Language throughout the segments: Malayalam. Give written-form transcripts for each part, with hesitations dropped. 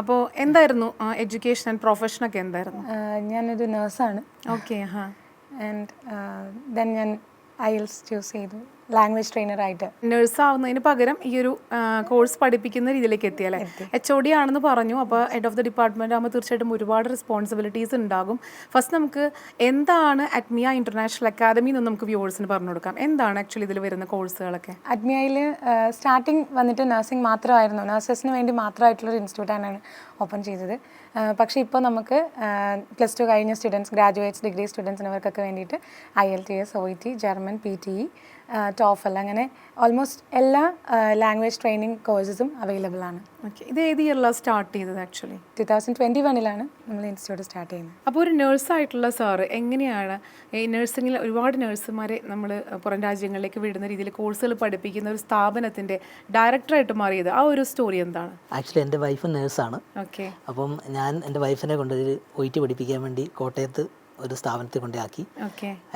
അപ്പോൾ എന്തായിരുന്നു എഡ്യൂക്കേഷൻ ആൻഡ് പ്രൊഫഷനൊക്കെ എന്തായിരുന്നു? ഞാനൊരു നേഴ്സാണ്. ഓക്കെ. ആൻഡ് ദെൻ ഞാൻ IELTS ചൂസ് ചെയ്തു ലാംഗ്വേജ് ട്രെയിനറായിട്ട്. നഴ്സ് ആവുന്നതിന് പകരം ഈ ഒരു കോഴ്സ് പഠിപ്പിക്കുന്ന രീതിയിലേക്ക് എത്തിയല്ലേ? HOD ആണെന്ന് പറഞ്ഞു. അപ്പോൾ ഹെഡ് ഓഫ് ദി ഡിപ്പാർട്ട്മെന്റ് ആകുമ്പോൾ തീർച്ചയായിട്ടും ഒരുപാട് റെസ്പോൺസിബിലിറ്റീസ് ഉണ്ടാകും. ഫസ്റ്റ് നമുക്ക് എന്താണ് അഡ്മിയ ഇന്റർനാഷണൽ അക്കാദമി എന്ന് നമുക്ക് വ്യൂവേഴ്സിന് പറഞ്ഞു കൊടുക്കാം. എന്താണ് ആക്ച്വലി ഇതിൽ വരുന്ന കോഴ്സുകളൊക്കെ? അഡ്മിയയിൽ സ്റ്റാർട്ടിങ് വന്നിട്ട് നഴ്സിംഗ് മാത്രമായിരുന്നു, നഴ്സസിന് വേണ്ടി മാത്രമായിട്ടുള്ളൊരു ഇൻസ്റ്റിറ്റ്യൂട്ടാണ് ഓപ്പൺ ചെയ്തത്. പക്ഷേ ഇപ്പോൾ നമുക്ക് +2 കഴിഞ്ഞ സ്റ്റുഡൻസ്, ഗ്രാജുവേറ്റ്സ്, ഡിഗ്രി സ്റ്റുഡൻസിന് അവർക്കൊക്കെ വേണ്ടിയിട്ട് IELTS, OET, German, PTE, TOEFL അങ്ങനെ ഓൾമോസ്റ്റ് എല്ലാ ലാംഗ്വേജ് ട്രെയിനിങ് കോഴ്സസും അവൈലബിൾ ആണ്. ഓക്കെ. ഇത് ഏത് ഇയറിലാണ് സ്റ്റാർട്ട് ചെയ്തത്? ആക്ച്വലി 2021 നമ്മൾ ഇൻസ്റ്റിറ്റ്യൂട്ട് സ്റ്റാർട്ട് ചെയ്യുന്നത്. അപ്പോൾ ഒരു നേഴ്സായിട്ടുള്ള സാറ് എങ്ങനെയാണ് ഈ നഴ്സിംഗിൽ ഒരുപാട് നഴ്സുമാരെ നമ്മൾ പുറം രാജ്യങ്ങളിലേക്ക് വിടുന്ന രീതിയിൽ കോഴ്സുകൾ പഠിപ്പിക്കുന്ന ഒരു സ്ഥാപനത്തിൻ്റെ ഡയറക്ടറായിട്ട് മാറിയത്, ആ ഒരു സ്റ്റോറി എന്താണ്? ആക്ച്വലി എൻ്റെ വൈഫ് നേഴ്സാണ്. ഓക്കെ. അപ്പം ഞാൻ എൻ്റെ വൈഫിനെ കൊണ്ടൊരു OET പഠിപ്പിക്കാൻ വേണ്ടി കോട്ടയത്ത് ഒരു സ്ഥാപനത്തിൽ കൊണ്ടാക്കി.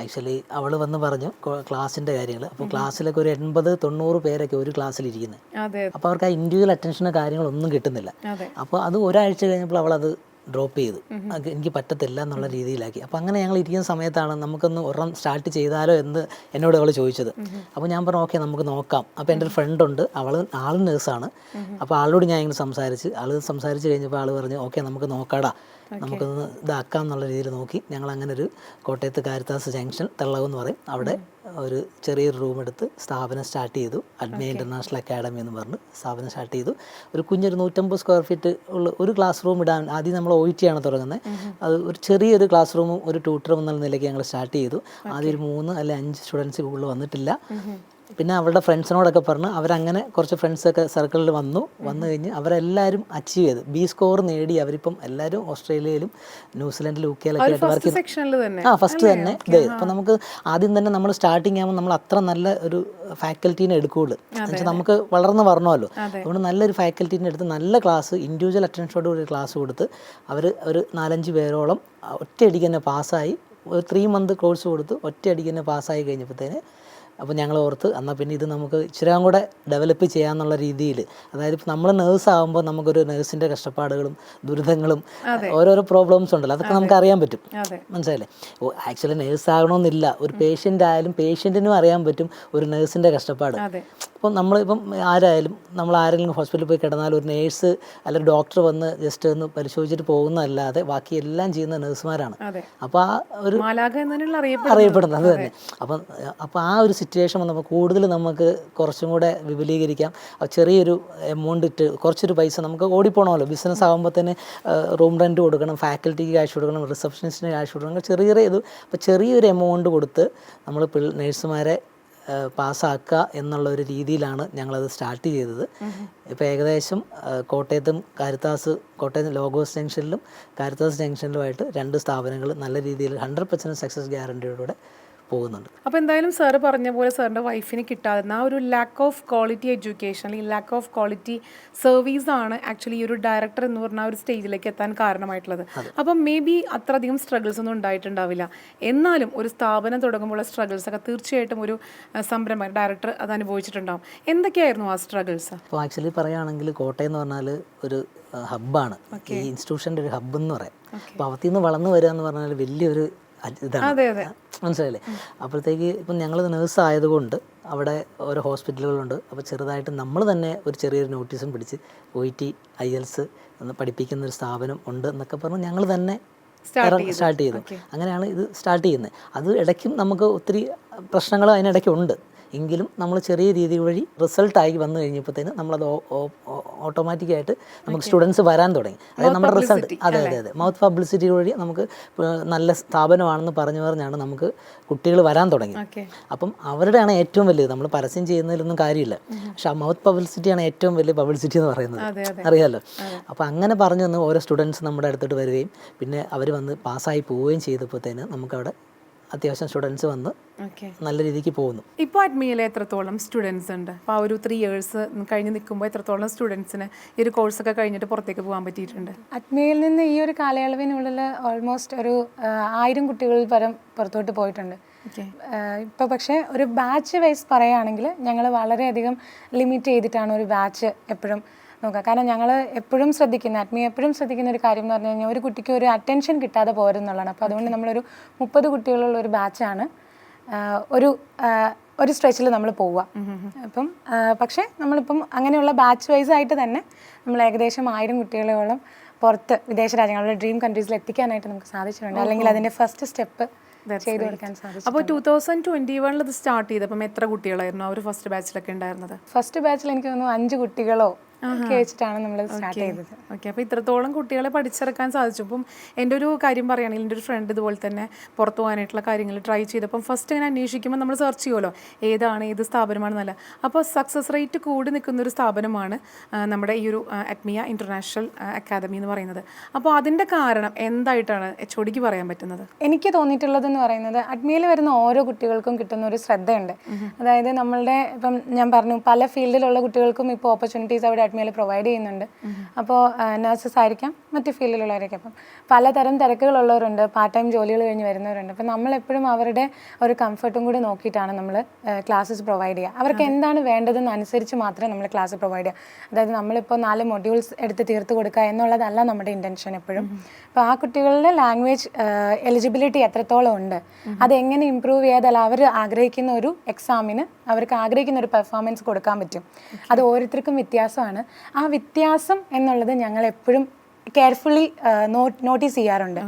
ആക്ച്വലി അവൾ വന്ന് പറഞ്ഞു ക്ലാസ്സിൻ്റെ കാര്യങ്ങൾ. അപ്പോൾ ക്ലാസ്സിലൊക്കെ ഒരു 80-90 പേരൊക്കെ ഒരു ക്ലാസ്സിലിരിക്കുന്നത്. അപ്പോൾ അവർക്ക് ആ ഇൻഡിവിജ്വൽ അറ്റൻഷനോ കാര്യങ്ങളൊന്നും കിട്ടുന്നില്ല. അപ്പോൾ അത് ഒരാഴ്ച കഴിഞ്ഞപ്പോൾ അവളത് ഡ്രോപ്പ് ചെയ്തു. എനിക്ക് പറ്റത്തില്ല എന്നുള്ള രീതിയിലാക്കി. അപ്പോൾ അങ്ങനെ ഞങ്ങൾ ഇരിക്കുന്ന സമയത്താണ് നമുക്കൊന്ന് ഒരെണ്ണം സ്റ്റാർട്ട് ചെയ്താലോ എന്ന് എന്നോട് അവൾ ചോദിച്ചത്. അപ്പോൾ ഞാൻ പറഞ്ഞു ഓക്കെ നമുക്ക് നോക്കാം. അപ്പോൾ എൻ്റെ ഒരു ഫ്രണ്ട് ഉണ്ട്, ആളും നേഴ്സാണ്. അപ്പോൾ ആളോട് ഞാൻ ഇങ്ങനെ സംസാരിച്ച് കഴിഞ്ഞപ്പോൾ ആൾ പറഞ്ഞു ഓക്കെ നമുക്ക് നോക്കാടാ, നമുക്കൊന്ന് ഇതാക്കാം എന്നുള്ള രീതിയിൽ നോക്കി. ഞങ്ങൾ അങ്ങനെ ഒരു കോട്ടയത്ത് കാരിത്താസ് ജംഗ്ഷൻ തെള്ളകം എന്ന് പറയും, അവിടെ ഒരു ചെറിയൊരു റൂം എടുത്ത് സ്ഥാപനം സ്റ്റാർട്ട് ചെയ്തു. അഡ്മിയ ഇൻ്റർനാഷണൽ അക്കാഡമി എന്ന് പറഞ്ഞ് സ്ഥാപനം സ്റ്റാർട്ട് ചെയ്തു. ഒരു കുഞ്ഞൊരു 150 സ്ക്വയർ ഫീറ്റ് ഉള്ള ഒരു ക്ലാസ് റൂം ഇടാൻ ആദ്യം നമ്മൾ OET ആണ് തുടങ്ങുന്നത്. അത് ഒരു ചെറിയൊരു ക്ലാസ് റൂമും ഒരു ട്യൂട്ടറും എന്നുള്ള നിലയ്ക്ക് ഞങ്ങൾ സ്റ്റാർട്ട് ചെയ്തു. ആദ്യം ഒരു 3 അല്ലെങ്കിൽ 5 സ്റ്റുഡൻസ് കൂടുതൽ വന്നിട്ടില്ല. പിന്നെ അവരുടെ ഫ്രണ്ട്സിനോടൊക്കെ പറഞ്ഞ് അവരങ്ങനെ കുറച്ച് ഫ്രണ്ട്സൊക്കെ സർക്കിളിൽ വന്നു കഴിഞ്ഞ് അവരെല്ലാവരും അച്ചീവ് ചെയ്തു, B സ്കോർ നേടി. അവരിപ്പം എല്ലാവരും ഓസ്ട്രേലിയയിലും ന്യൂസിലൻഡിലും UK വർക്ക് ഫസ്റ്റ് തന്നെ ഇത്. ഇപ്പം നമുക്ക് ആദ്യം തന്നെ നമ്മൾ സ്റ്റാർട്ടിങ് ആകുമ്പോൾ നമ്മൾ അത്ര നല്ല ഒരു ഫാക്കൽറ്റീനെ എടുക്കുകയുള്ളൂ. എന്നുവെച്ചാൽ നമുക്ക് വളർന്ന് വരണമല്ലോ. അതുകൊണ്ട് നല്ലൊരു ഫാക്കൽറ്റീനെ എടുത്ത് നല്ല ക്ലാസ്, ഇൻഡിവിജ്വൽ അറ്റൻഷനോട് ഒരു ക്ലാസ് കൊടുത്ത് അവർ ഒരു 4-5 പേരോളം ഒറ്റയടിക്ക് തന്നെ പാസ്സായി. ഒരു 3 മന്ത് കോഴ്സ് കൊടുത്ത് ഒറ്റയടിക്ക് തന്നെ പാസ്സായി കഴിഞ്ഞപ്പോഴത്തേന് അപ്പോൾ ഞങ്ങൾ ഓർത്ത് എന്നാൽ പിന്നെ ഇത് നമുക്ക് ഇച്ചിരി കൂടെ ഡെവലപ്പ് ചെയ്യാമെന്നുള്ള രീതിയിൽ. അതായത് ഇപ്പോൾ നമ്മൾ നേഴ്സ് ആകുമ്പോൾ നമുക്കൊരു നേഴ്സിൻ്റെ കഷ്ടപ്പാടുകളും ദുരിതങ്ങളും ഓരോരോ പ്രോബ്ലംസ് ഉണ്ടല്ലോ, അതൊക്കെ നമുക്ക് അറിയാൻ പറ്റും. മനസ്സിലായില്ലേ? ആക്ച്വലി നേഴ്സ് ആകണമെന്നില്ല, ഒരു പേഷ്യൻ്റ് ആയാലും പേഷ്യൻറ്റിനും അറിയാൻ പറ്റും ഒരു നേഴ്സിൻ്റെ കഷ്ടപ്പാട്. ഇപ്പം നമ്മളിപ്പം നമ്മൾ ആരെങ്കിലും ഹോസ്പിറ്റലിൽ പോയി കിടന്നാൽ ഒരു നേഴ്സ് അല്ലെങ്കിൽ ഡോക്ടർ വന്ന് ജസ്റ്റ് ഒന്ന് പരിശോധിച്ചിട്ട് പോകുന്നതല്ലാതെ ബാക്കി എല്ലാം ചെയ്യുന്ന നേഴ്സുമാരാണ്. അപ്പോൾ ആ ഒരു അറിയപ്പെടുന്നത് അത് തന്നെ. അപ്പോൾ ആ ഒരു സിറ്റുവേഷൻ വന്നപ്പോൾ കൂടുതൽ നമുക്ക് കുറച്ചും കൂടെ വിപുലീകരിക്കാം. ചെറിയൊരു എമൗണ്ട് ഇട്ട് കുറച്ചൊരു പൈസ നമുക്ക് ഓടിപ്പോണമല്ലോ. ബിസിനസ് ആകുമ്പോൾ തന്നെ റൂം റെൻറ്റ് കൊടുക്കണം, ഫാക്കൽറ്റിക്ക് ക്യാഷ് കൊടുക്കണം, റിസപ്ഷനിസ്റ്റിന് ക്യാഷ് കൊടുക്കണം. അപ്പോൾ ചെറിയൊരു എമൗണ്ട് കൊടുത്ത് നമ്മൾ നേഴ്സുമാരെ പാസ്സാക്കുക എന്നുള്ള ഒരു രീതിയിലാണ് ഞങ്ങളത് സ്റ്റാർട്ട് ചെയ്തത്. ഇപ്പോൾ ഏകദേശം കോട്ടയത്തും കോട്ടയം ലോഗോസ് ജംഗ്ഷനിലും കാരിത്താസ് ജംഗ്ഷനിലുമായിട്ട് 2 സ്ഥാപനങ്ങൾ നല്ല രീതിയിൽ 100% സക്സസ് ഗ്യാരണ്ടിയോടെ പോകുന്നുണ്ട്. അപ്പോൾ എന്തായാലും സാറ് പറഞ്ഞ പോലെ സാറിൻ്റെ വൈഫിന് കിട്ടാതിരുന്ന ആ ഒരു ലാക്ക് ഓഫ് ക്വാളിറ്റി എഡ്യൂക്കേഷൻ അല്ലെങ്കിൽ ലാക്ക് ഓഫ് ക്വാളിറ്റി സർവീസാണ് ആക്ച്വലി ഈ ഒരു ഡയറക്ടർ എന്ന് പറഞ്ഞ ഒരു സ്റ്റേജിലേക്ക് എത്താൻ കാരണമായിട്ടുള്ളത്. അപ്പം മേ ബി അത്രയധികം സ്ട്രഗിൾസ് ഒന്നും ഉണ്ടായിട്ടുണ്ടാവില്ല. എന്നാലും ഒരു സ്ഥാപനം തുടങ്ങുമ്പോൾ സ്ട്രഗിൾസ് ഒക്കെ തീർച്ചയായിട്ടും ഒരു സംരംഭം ഡയറക്ടർ അത് അനുഭവിച്ചിട്ടുണ്ടാവും. എന്തൊക്കെയായിരുന്നു ആ സ്ട്രഗിൾസ്? അപ്പോൾ ആക്ച്വലി പറയുകയാണെങ്കിൽ കോട്ടയം എന്ന് പറഞ്ഞാൽ ഒരു ഹബ്ബാണ്, ഈ ഇൻസ്റ്റിറ്റ്യൂഷൻ്റെ ഒരു ഹബ്ബ് എന്ന് പറയാം. അപ്പോൾ അവത്തിൽ നിന്ന് വളർന്നു വരിക എന്ന് പറഞ്ഞാൽ വലിയൊരു ഇതാണ്, മനസ്സിലായില്ലേ? അപ്പോഴത്തേക്ക് ഇപ്പം ഞങ്ങൾ നേഴ്സ് ആയതുകൊണ്ട് അവിടെ ഓരോ ഹോസ്പിറ്റലുകളുണ്ട്. അപ്പോൾ ചെറുതായിട്ട് നമ്മൾ തന്നെ ഒരു ചെറിയൊരു നോട്ടീസും പിടിച്ച് OET IELTS എന്ന് പഠിപ്പിക്കുന്ന ഒരു സ്ഥാപനം ഉണ്ട് എന്നൊക്കെ പറഞ്ഞ് ഞങ്ങൾ തന്നെ സ്റ്റാർട്ട് ചെയ്തു. അങ്ങനെയാണ് ഇത് സ്റ്റാർട്ട് ചെയ്യുന്നത്. അത് ഇടയ്ക്കും നമുക്ക് ഒത്തിരി പ്രശ്നങ്ങൾ അതിനിടയ്ക്ക് ഉണ്ട്. എങ്കിലും നമ്മൾ ചെറിയ രീതി വഴി റിസൾട്ടായി വന്നു കഴിഞ്ഞപ്പോഴത്തേന് നമ്മളത് ഓട്ടോമാറ്റിക്കായിട്ട് നമുക്ക് സ്റ്റുഡൻസ് വരാൻ തുടങ്ങി. അതായത് നമ്മുടെ റിസൾട്ട് അതെ മൗത്ത് പബ്ലിസിറ്റി വഴി നമുക്ക് നല്ല സ്ഥാപനമാണെന്ന് പറഞ്ഞാണ് നമുക്ക് കുട്ടികൾ വരാൻ തുടങ്ങി. അപ്പം അവരുടെയാണ് ഏറ്റവും വലിയത്. നമ്മൾ പരസ്യം ചെയ്യുന്നതിലൊന്നും കാര്യമില്ല, പക്ഷെ ആ മൗത്ത് പബ്ലിസിറ്റിയാണ് ഏറ്റവും വലിയ പബ്ലിസിറ്റി എന്ന് പറയുന്നത്, അറിയാമല്ലോ. അപ്പോൾ അങ്ങനെ പറഞ്ഞു വന്ന് ഓരോ സ്റ്റുഡൻസ് നമ്മുടെ അടുത്തോട്ട് വരികയും പിന്നെ അവർ വന്ന് പാസ്സായി പോവുകയും ചെയ്തപ്പോഴത്തേന് നമുക്കവിടെ അത്യാവശ്യം സ്റ്റുഡൻസ് വന്ന് നല്ല രീതിക്ക് പോകുന്നു. ഇപ്പോൾ അഡ്മിയയിൽ എത്രത്തോളം സ്റ്റുഡൻസ് ഉണ്ട്? അപ്പോൾ ആ ഒരു 3 ഇയേഴ്സ് കഴിഞ്ഞ് നിൽക്കുമ്പോൾ എത്രത്തോളം സ്റ്റുഡൻസിന് ഈ ഒരു കോഴ്സൊക്കെ കഴിഞ്ഞിട്ട് പുറത്തേക്ക് പോകാൻ പറ്റിയിട്ടുണ്ട്? അഡ്മിയയിൽ നിന്ന് ഈ ഒരു കാലയളവിനുള്ളിൽ ഓൾമോസ്റ്റ് ഒരു 1000 കുട്ടികളിൽ പരം പുറത്തോട്ട് പോയിട്ടുണ്ട്. ഇപ്പോൾ പക്ഷേ ഒരു ബാച്ച് വൈസ് പറയുകയാണെങ്കിൽ ഞങ്ങൾ വളരെയധികം ലിമിറ്റ് ചെയ്തിട്ടാണ് ഒരു ബാച്ച് എപ്പോഴും നോക്കുക. കാരണം ഞങ്ങൾ എപ്പോഴും ശ്രദ്ധിക്കുന്ന എപ്പോഴും ശ്രദ്ധിക്കുന്ന ഒരു കാര്യം എന്ന് പറഞ്ഞു കഴിഞ്ഞാൽ ഒരു കുട്ടിക്ക് ഒരു അറ്റൻഷൻ കിട്ടാതെ പോരുന്നുള്ളതാണ്. അപ്പോൾ അതുകൊണ്ട് നമ്മളൊരു 30 കുട്ടികളുള്ള ഒരു ബാച്ചാണ് ഒരു സ്ട്രെച്ചിൽ നമ്മൾ പോവുക. അപ്പം പക്ഷേ നമ്മളിപ്പം അങ്ങനെയുള്ള ബാച്ച് വൈസ് ആയിട്ട് തന്നെ നമ്മൾ ഏകദേശം 1000 കുട്ടികളോളം പുറത്ത് വിദേശ രാജ്യങ്ങളുടെ ഡ്രീം കൺട്രീസിൽ എത്തിക്കാനായിട്ട് നമുക്ക് സാധിച്ചിട്ടുണ്ട്. അല്ലെങ്കിൽ അതിൻ്റെ ഫസ്റ്റ് സ്റ്റെപ്പ് ചെയ്തു കൊടുക്കാൻ സാധിച്ചു. അപ്പോൾ 2021 ഇത് സ്റ്റാർട്ട് ചെയ്തപ്പം എത്ര കുട്ടികളായിരുന്നു ആ ഒരു ഫസ്റ്റ് ബാച്ചിലൊക്കെ ഉണ്ടായിരുന്നത്? ഫസ്റ്റ് ബാച്ചിൽ എനിക്ക് തോന്നുന്നു 5 കുട്ടികളോ ഒക്കെ വെച്ചിട്ടാണ് നമ്മൾ സ്റ്റാർട്ട് ചെയ്തത്. ഓക്കെ, അപ്പോൾ ഇത്രത്തോളം കുട്ടികളെ പഠിച്ചിറക്കാൻ സാധിച്ചു. അപ്പം എൻ്റെ ഒരു കാര്യം പറയുകയാണെങ്കിൽ എൻ്റെ ഒരു ഫ്രണ്ട് ഇതുപോലെ തന്നെ പുറത്തു പോകാനായിട്ടുള്ള കാര്യങ്ങൾ ട്രൈ ചെയ്തപ്പം ഫസ്റ്റ് ഇങ്ങനെ അന്വേഷിക്കുമ്പോൾ നമ്മൾ സെർച്ച് ചെയ്യുമല്ലോ ഏത് സ്ഥാപനമാണെന്നല്ല. അപ്പോൾ സക്സസ് റേറ്റ് കൂടി നിൽക്കുന്ന ഒരു സ്ഥാപനമാണ് നമ്മുടെ ഈ ഒരു അറ്റ്മിയ ഇൻ്റർനാഷണൽ അക്കാദമി എന്ന് പറയുന്നത്. അപ്പോൾ അതിൻ്റെ കാരണം എന്തായിട്ടാണ് HOD ക്ക് പറയാൻ പറ്റുന്നത്? എനിക്ക് തോന്നിയിട്ടുള്ളതെന്ന് പറയുന്നത് അഡ്മിയിൽ വരുന്ന ഓരോ കുട്ടികൾക്കും കിട്ടുന്ന ഒരു ശ്രദ്ധയുണ്ട്. അതായത് നമ്മളുടെ ഇപ്പം ഞാൻ പറഞ്ഞു പല ഫീൽഡിലുള്ള കുട്ടികൾക്കും ഇപ്പോൾ ഓപ്പർച്യൂണിറ്റീസ് അവിടെ അഡ്മിയിൽ പ്രൊവൈഡ് ചെയ്യുന്നുണ്ട്. അപ്പോൾ നഴ്സസ് ആയിരിക്കാം, മറ്റ് ഫീൽഡിലുള്ളവരൊക്കെ. അപ്പം പലതരം തിരക്കുകളുള്ളവരുണ്ട്, പാർട്ട് ടൈം ജോലികൾ കഴിഞ്ഞ് വരുന്നവരുണ്ട്. അപ്പം നമ്മളെപ്പോഴും അവരുടെ ഒരു കംഫർട്ടും കൂടി നോക്കിയിട്ടാണ് നമ്മൾ ക്ലാസ്സസ് പ്രൊവൈഡ് ചെയ്യുക. അവർക്ക് എന്താണ് വേണ്ടതെന്ന് അനുസരിച്ച് മാത്രമേ നമ്മൾ ക്ലാസ് പ്രൊവൈഡ് ചെയ്യുക. അതായത് നമ്മളിപ്പോൾ 4 മൊഡ്യൂൾസ് എടുത്ത് തീർത്ത് കൊടുക്കുക എന്നുള്ളതല്ല നമ്മുടെ ഇൻറ്റൻഷൻ എപ്പോഴും. അപ്പോൾ ആ കുട്ടികളുടെ ലാംഗ്വേജ് എലിജിബിലിറ്റി എത്രത്തോളം ഉണ്ട്, അതെങ്ങനെ ഇമ്പ്രൂവ് ചെയ്താൽ അവർ ആഗ്രഹിക്കുന്ന ഒരു എക്സാമിന് അവർക്ക് ആഗ്രഹിക്കുന്ന ഒരു പെർഫോമൻസ് കൊടുക്കാൻ പറ്റും. അത് ഓരോരുത്തർക്കും വ്യത്യാസമാണ്. ആ വ്യത്യാസം എന്നുള്ളത് ഞങ്ങൾ എപ്പോഴും കെയർഫുള്ളി നോട്ടീസ് ചെയ്യാറുണ്ട്.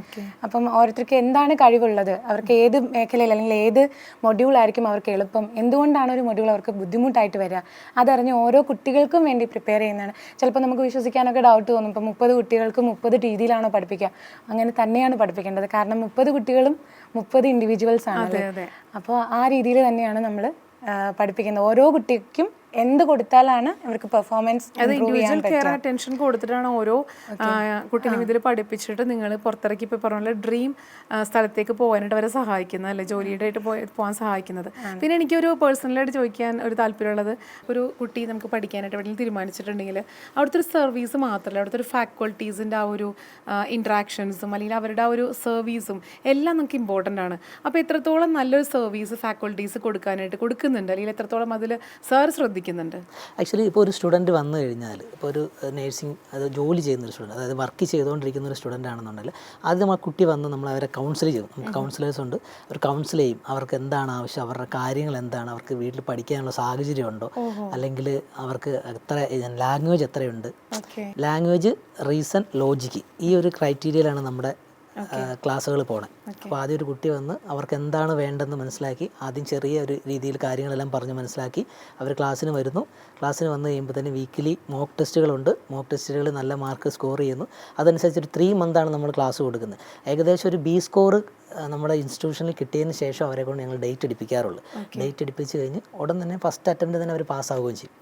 അപ്പം ഓരോരുത്തർക്ക് എന്താണ് കഴിവുള്ളത്, അവർക്ക് ഏത് മേഖലയിൽ അല്ലെങ്കിൽ ഏത് മൊഡ്യൂളായിരിക്കും അവർക്ക് എളുപ്പം, എന്തുകൊണ്ടാണ് ഒരു മൊഡ്യൂൾ അവർക്ക് ബുദ്ധിമുട്ടായിട്ട് വരിക, അതറിഞ്ഞ് ഓരോ കുട്ടികൾക്കും വേണ്ടി പ്രിപ്പയർ ചെയ്യുന്നതാണ്. ചിലപ്പോൾ നമുക്ക് വിശ്വസിക്കാനൊക്കെ ഡൗട്ട് തോന്നും, ഇപ്പം 30 കുട്ടികൾക്ക് 30 രീതിയിലാണോ പഠിപ്പിക്കുക? അങ്ങനെ തന്നെയാണ് പഠിപ്പിക്കേണ്ടത്. കാരണം 30 കുട്ടികളും 30 ഇൻഡിവിജ്വൽസ് ആണ്. അപ്പോൾ ആ രീതിയിൽ തന്നെയാണ് നമ്മൾ പഠിപ്പിക്കുന്നത്. ഓരോ കുട്ടിക്കും എന്ത് കൊടുത്താലാണ് അവർക്ക് പെർഫോമൻസ് ഇൻഡിവിജ്വൽ കെയർ അറ്റൻഷൻ കൊടുത്തിട്ടാണ് ഓരോ കുട്ടീനും ഇതിൽ പഠിപ്പിച്ചിട്ട് നിങ്ങൾ പുറത്തിറക്കി ഇപ്പോൾ പറഞ്ഞ ഡ്രീം സ്ഥലത്തേക്ക് പോകാനായിട്ട് അവരെ സഹായിക്കുന്നത് അല്ലേ, ജോലിയുടെ ആയിട്ട് പോകാൻ സഹായിക്കുന്നത്. പിന്നെ എനിക്കൊരു പേഴ്സണലായിട്ട് ചോദിക്കാൻ ഒരു താല്പര്യമുള്ളത്, ഒരു കുട്ടി നമുക്ക് പഠിക്കാനായിട്ട് എവിടെയെങ്കിലും തീരുമാനിച്ചിട്ടുണ്ടെങ്കിൽ അവിടുത്തെ ഒരു സർവീസ് മാത്രമല്ല, അവിടുത്തെ ഒരു ഫാക്കൾട്ടീസിൻ്റെ ആ ഒരു ഇൻട്രാക്ഷൻസും അല്ലെങ്കിൽ അവരുടെ ആ ഒരു സർവീസും എല്ലാം നമുക്ക് ഇമ്പോർട്ടൻ്റ് ആണ്. അപ്പോൾ എത്രത്തോളം നല്ലൊരു സർവീസ് ഫാക്കൾട്ടീസ് കൊടുക്കുന്നുണ്ട്, അല്ലെങ്കിൽ എത്രത്തോളം അതിൽ സാർ ശ്രദ്ധിക്കുന്നുണ്ട്? ആക്ച്വലി ഇപ്പോൾ ഒരു സ്റ്റുഡൻറ്റ് വന്നു കഴിഞ്ഞാൽ, ഇപ്പോൾ ഒരു നേഴ്സിംഗ് അത് ജോലി ചെയ്യുന്ന ഒരു സ്റ്റുഡൻറ്റ്, അതായത് വർക്ക് ചെയ്തുകൊണ്ടിരിക്കുന്ന ഒരു സ്റ്റുഡൻ്റ് ആണെന്നുണ്ടെങ്കിൽ ആദ്യം ആ കുട്ടി വന്ന് നമ്മൾ അവരെ കൗൺസിൽ ചെയ്യും. നമുക്ക് കൗൺസിലേഴ്സ് ഉണ്ട്, അവർ കൗൺസിൽ ചെയ്യും. അവർക്ക് എന്താണ് ആവശ്യം, അവരുടെ കാര്യങ്ങൾ എന്താണ്, അവർക്ക് വീട്ടിൽ പഠിക്കാനുള്ള സാഹചര്യം ഉണ്ടോ, അല്ലെങ്കിൽ അവർക്ക് ലാംഗ്വേജ് എത്രയുണ്ട്, ലാംഗ്വേജ്, റീസൺ, ലോജിക്ക്, ഈ ഒരു ക്രൈറ്റീരിയയിലാണ് നമ്മുടെ ക്ലാസ്സുകൾ പോകണം. അപ്പോൾ ആദ്യം ഒരു കുട്ടി വന്ന് അവർക്ക് എന്താണ് വേണ്ടതെന്ന് മനസ്സിലാക്കി, ആദ്യം ചെറിയ ഒരു രീതിയിൽ കാര്യങ്ങളെല്ലാം പറഞ്ഞ് മനസ്സിലാക്കി അവർ ക്ലാസ്സിന് വരുന്നു. ക്ലാസ്സിന് വന്നു കഴിയുമ്പോൾ തന്നെ വീക്കിലി മോക്ക് ടെസ്റ്റുകളുണ്ട്. മോക്ക് ടെസ്റ്റുകൾ നല്ല മാർക്ക് സ്കോർ ചെയ്യുന്നു. അതനുസരിച്ച് ഒരു 3 മന്താണ് നമ്മൾ ക്ലാസ് കൊടുക്കുന്നത്. ഏകദേശം ഒരു B സ്കോർ നമ്മുടെ ഇൻസ്റ്റിറ്റ്യൂഷനിൽ കിട്ടിയതിന് ശേഷം അവരെ കൊണ്ട് ഞങ്ങൾ ഡേറ്റ് എടുപ്പിക്കാറുള്ളൂ. ഡേറ്റ് എടുപ്പിച്ച് കഴിഞ്ഞ് ഉടൻ തന്നെ ഫസ്റ്റ് അറ്റംപ്റ്റ് തന്നെ അവർ പാസ്സാവുകയും ചെയ്യും.